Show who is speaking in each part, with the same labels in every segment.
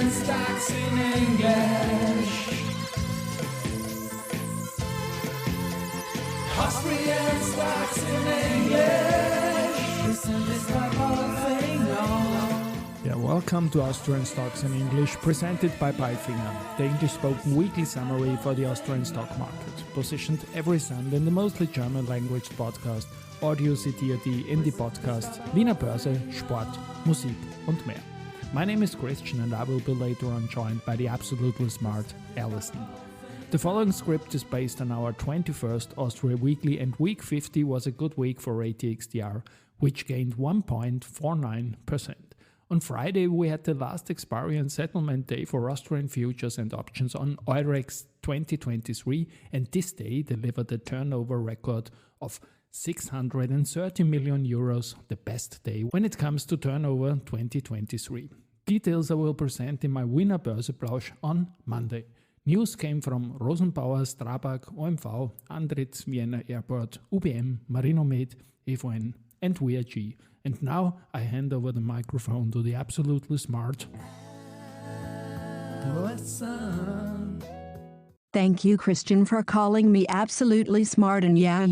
Speaker 1: Austrian Stocks in English. Austrian Stocks in English. Presented by Balfinger.
Speaker 2: Yeah, welcome to Austrian Stocks in English, presented by Balfinger, the English-spoken weekly summary for the Austrian stock market, positioned every Sunday in the mostly German-language podcast Audio CD in die Podcasts Wiener Börse, Sport, Musik und mehr. My name is Christian and I will be later on joined by the absolutely smart Alison. The following script is based on our 21st Austria Weekly, and week 50 was a good week for ATX TR, which gained 1.49%. On Friday, we had the last expiry and settlement day for Austrian futures and options on Eurex 2023, and this day delivered a turnover record of 630 million euros, the best day when it comes to turnover 2023. Details I will present in my Wiener Börseplausch on Monday. News came from Rosenbauer, Strabag, OMV, Andritz, Vienna Airport, UBM, Marinomed, EVN and WRG. And now I hand over the microphone to the absolutely smart Alison.
Speaker 3: Thank you, Christian, for calling me absolutely smart. And yeah,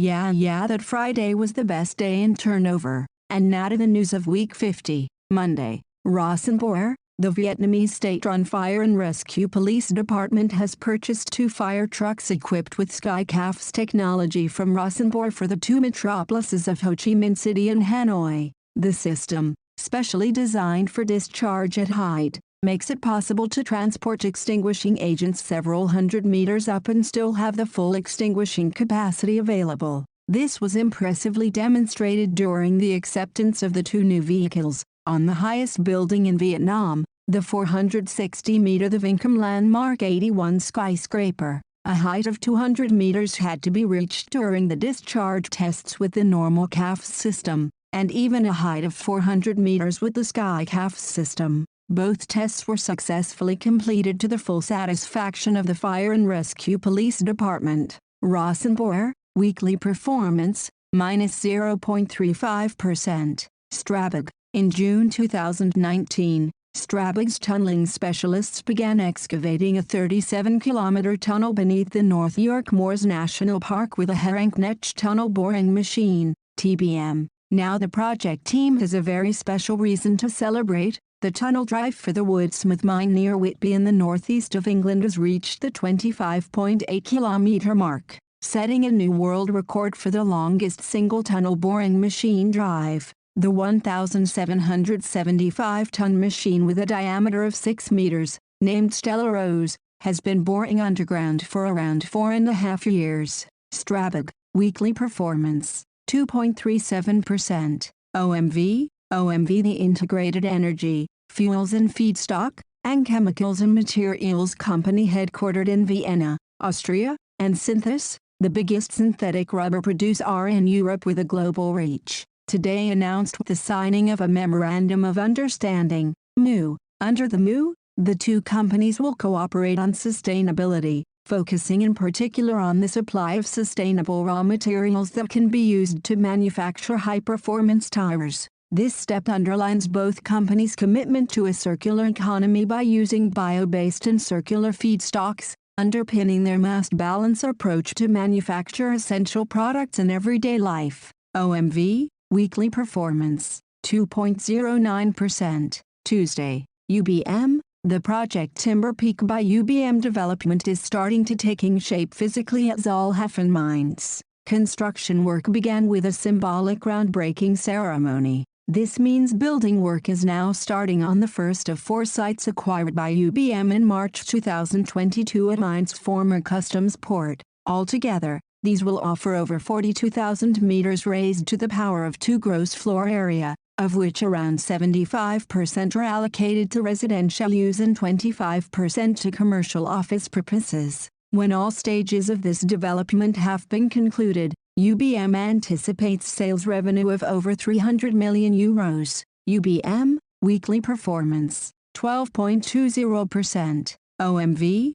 Speaker 3: that Friday was the best day in turnover. And now to the news of week 50, Monday. Rosenbauer, the Vietnamese state-run fire and rescue police department, has purchased 2 fire trucks equipped with SkyCAF's technology from Rosenbauer for the 2 metropolises of Ho Chi Minh City and Hanoi. The system, specially designed for discharge at height, makes it possible to transport extinguishing agents several hundred meters up and still have the full extinguishing capacity available. This was impressively demonstrated during the acceptance of the 2 new vehicles, on the highest building in Vietnam, the 460-meter The Vincom Landmark 81 skyscraper. A height of 200 meters had to be reached during the discharge tests with the normal CAFS system, and even a height of 400 meters with the SkyCAFS system. Both tests were successfully completed to the full satisfaction of the Fire and Rescue Police Department. Rosenbauer, weekly performance, minus 0.35%. Strabag. In June 2019, Strabag's tunneling specialists began excavating a 37-kilometer tunnel beneath the North York Moors National Park with a Herrenknecht tunnel boring machine, TBM. Now the project team has a very special reason to celebrate. The tunnel drive for the Woodsmith mine near Whitby in the northeast of England has reached the 25.8-kilometer mark, setting a new world record for the longest single tunnel boring machine drive. The 1,775-ton machine with a diameter of 6 meters, named Stella Rose, has been boring underground for around 4.5 years. Strabag, weekly performance, 2.37%. OMV, the Integrated Energy, Fuels and Feedstock, and Chemicals and Materials Company headquartered in Vienna, Austria, and Synthos, the biggest synthetic rubber producer in Europe with a global reach, today announced the signing of a Memorandum of Understanding, MOU. Under the MOU, the 2 companies will cooperate on sustainability, focusing in particular on the supply of sustainable raw materials that can be used to manufacture high-performance tires. This step underlines both companies' commitment to a circular economy by using bio-based and circular feedstocks, underpinning their mass-balance approach to manufacture essential products in everyday life. OMV, weekly performance, 2.09%. Tuesday, UBM, the project Timber Peak by UBM Development is starting to taking shape physically at Zollhofen Mines. Construction work began with a symbolic groundbreaking ceremony. This means building work is now starting on the first of 4 sites acquired by UBM in March 2022 at Mainz former customs port. Altogether, these will offer over 42,000 meters raised to the power of 2 gross floor area, of which around 75% are allocated to residential use and 25% to commercial office purposes. When all stages of this development have been concluded, UBM anticipates sales revenue of over 300 million euros. UBM, weekly performance, 12.20%. OMV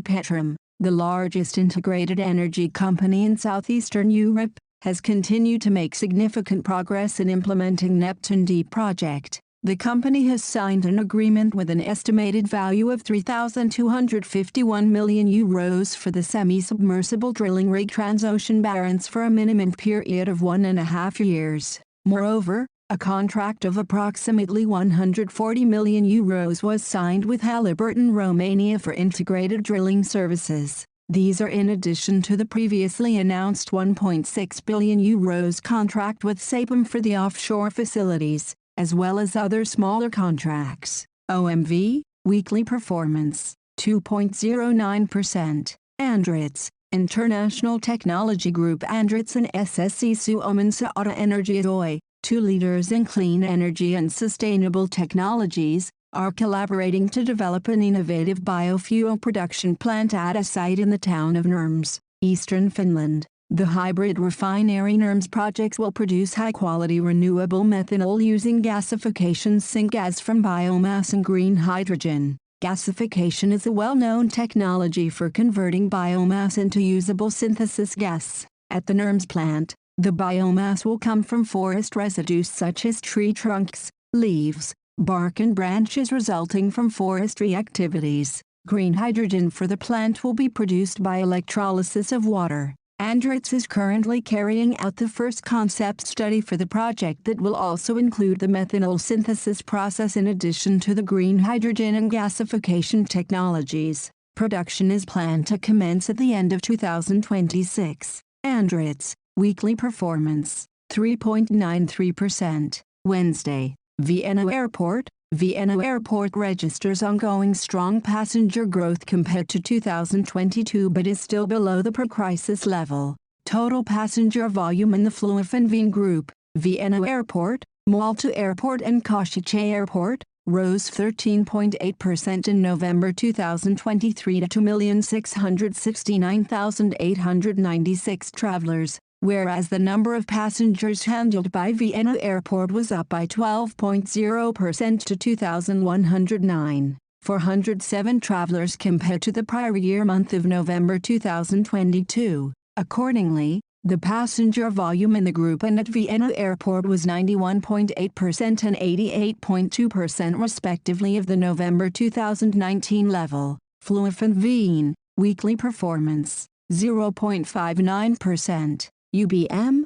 Speaker 3: Petrom, the largest integrated energy company in southeastern Europe, has continued to make significant progress in implementing Neptune Deep project. The company has signed an agreement with an estimated value of €3,251 million for the semi-submersible drilling rig Transocean Barents for a minimum period of 1.5 years. Moreover, a contract of approximately €140 million was signed with Halliburton Romania for integrated drilling services. These are in addition to the previously announced €1.6 billion contract with Sapem for the offshore facilities, as well as other smaller contracts. OMV, weekly performance, 2.09%. Andritz, International Technology Group. Andritz and SSC Suomen Auto Energy Oy, 2 leaders in clean energy and sustainable technologies, are collaborating to develop an innovative biofuel production plant at a site in the town of Nurmes, eastern Finland. The hybrid refinery Nurmes project will produce high-quality renewable methanol using gasification syngas from biomass and green hydrogen. Gasification is a well-known technology for converting biomass into usable synthesis gas. At the Nurmes plant, the biomass will come from forest residues such as tree trunks, leaves, bark and branches resulting from forestry activities. Green hydrogen for the plant will be produced by electrolysis of water. Andritz is currently carrying out the first concept study for the project that will also include the methanol synthesis process in addition to the green hydrogen and gasification technologies. Production is planned to commence at the end of 2026. Andritz, weekly performance, 3.93%. Wednesday, Vienna Airport. Vienna Airport registers ongoing strong passenger growth compared to 2022 but is still below the pre-crisis level. Total passenger volume in the Fluofen Wien Group, Vienna Airport, Malta Airport and Košice Airport, rose 13.8% in November 2023 to 2,669,896 travelers, whereas the number of passengers handled by Vienna Airport was up by 12.0% to 2,109, 407 travelers compared to the prior year month of November 2022. Accordingly, the passenger volume in the group and at Vienna Airport was 91.8% and 88.2% respectively of the November 2019 level. Fluofen Wien, weekly performance, 0.59%. UBM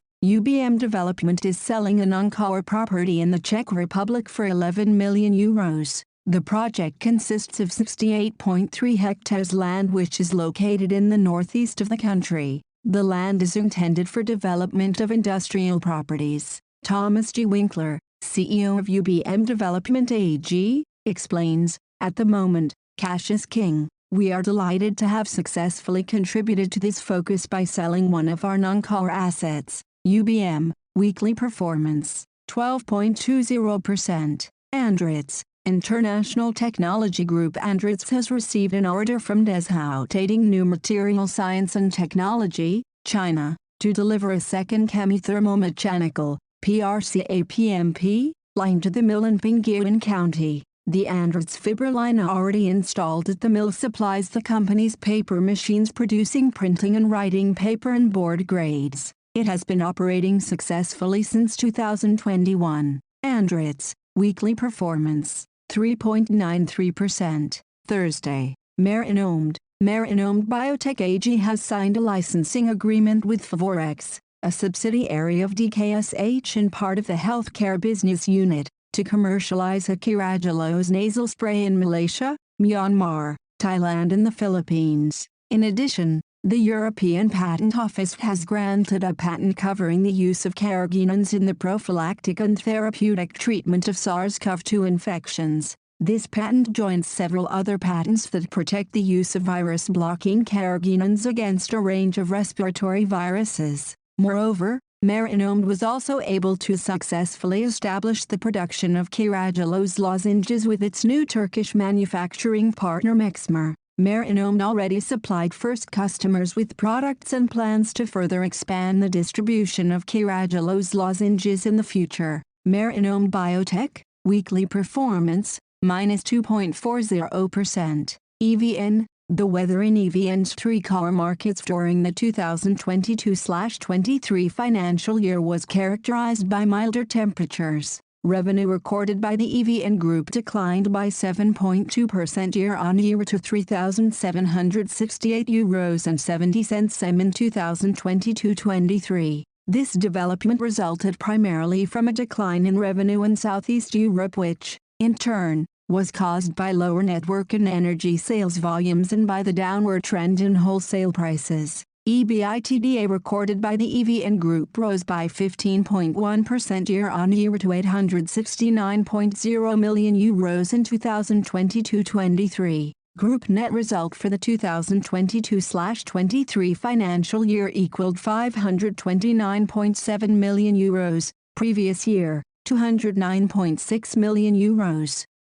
Speaker 3: Development is selling a non-core property in the Czech Republic for €11 million. The project consists of 68.3 hectares land which is located in the northeast of the country. The land is intended for development of industrial properties. Thomas G. Winkler, CEO of UBM Development AG, explains, "At the moment, cash is king. We are delighted to have successfully contributed to this focus by selling one of our non-core assets." UBM, weekly performance, 12.20%. Andritz, International Technology Group. Andritz has received an order from Deshao Tating New Material Science and Technology, China, to deliver a second chemi-thermomechanical, PRCA-PMP, line to the mill in Pingyuan County. The Andritz Fibra line already installed at the mill supplies the company's paper machines producing printing and writing paper and board grades. It has been operating successfully since 2021. Andritz, weekly performance, 3.93%. Thursday, Marinomed Biotech AG has signed a licensing agreement with Favorex, a subsidiary of DKSH and part of the healthcare business unit, to commercialize Akiragelo's nasal spray in Malaysia, Myanmar, Thailand and the Philippines. In addition, the European Patent Office has granted a patent covering the use of carrageenans in the prophylactic and therapeutic treatment of SARS-CoV-2 infections. This patent joins several other patents that protect the use of virus-blocking carrageenans against a range of respiratory viruses. Moreover, Marinomed was also able to successfully establish the production of Kiragelos lozenges with its new Turkish manufacturing partner Mexmer. Marinomed already supplied first customers with products and plans to further expand the distribution of Kiragelos lozenges in the future. Marinomed Biotech, weekly performance, minus 2.40%. EVN. The weather in EVN's three car markets during the 2022-23 financial year was characterized by milder temperatures, Revenue recorded by the EVN Group declined by 7.2% year-on-year to €3,768.70 in 2022-23. This development resulted primarily from a decline in revenue in Southeast Europe, which, in turn, was caused by lower network and energy sales volumes and by the downward trend in wholesale prices. EBITDA recorded by the EVN Group rose by 15.1% year-on-year to €869.0 million in 2022-23. Group net result for the 2022/23 financial year equaled €529.7 million, previous year, €209.6 million.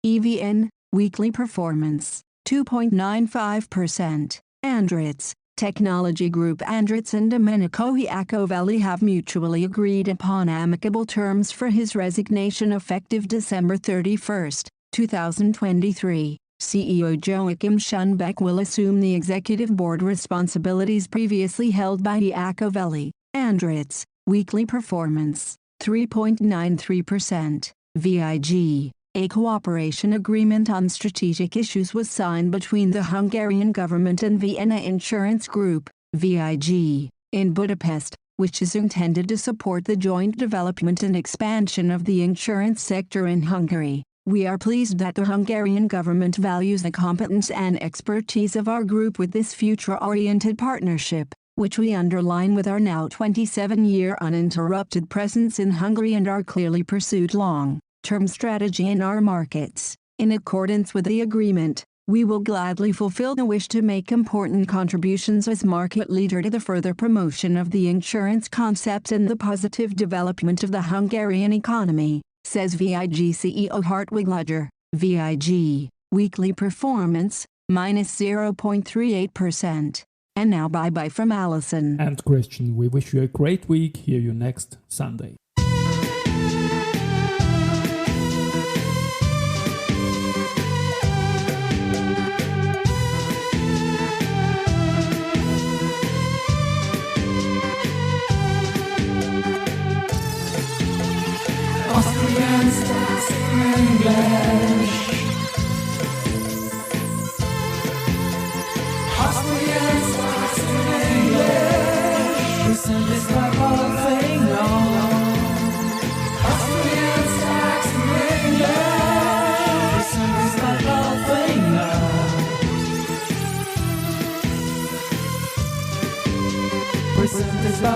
Speaker 3: EVN, weekly performance, 2.95%. Andritz, Technology Group. Andritz and Domenico Iacovelli have mutually agreed upon amicable terms for his resignation effective December 31, 2023. CEO Joachim Schunbeck will assume the executive board responsibilities previously held by Iacovelli. Andritz, weekly performance, 3.93%. VIG, a cooperation agreement on strategic issues was signed between the Hungarian government and Vienna Insurance Group, VIG, in Budapest, which is intended to support the joint development and expansion of the insurance sector in Hungary. We are pleased that the Hungarian government values the competence and expertise of our group with this future-oriented partnership, which we underline with our now 27-year uninterrupted presence in Hungary and our clearly pursued long-term strategy in our markets. In accordance with the agreement, we will gladly fulfill the wish to make important contributions as market leader to the further promotion of the insurance concept and the positive development of the Hungarian economy, says VIG CEO Hartwig Ludger. VIG, weekly performance, minus 0.38%. And now bye-bye from Alison.
Speaker 2: And Christian, we wish you a great week. Hear you next Sunday.
Speaker 1: Austrian Stocks in English. Austrian Stocks in English. Presented by Austrian Stocks in English. Presented by Presented by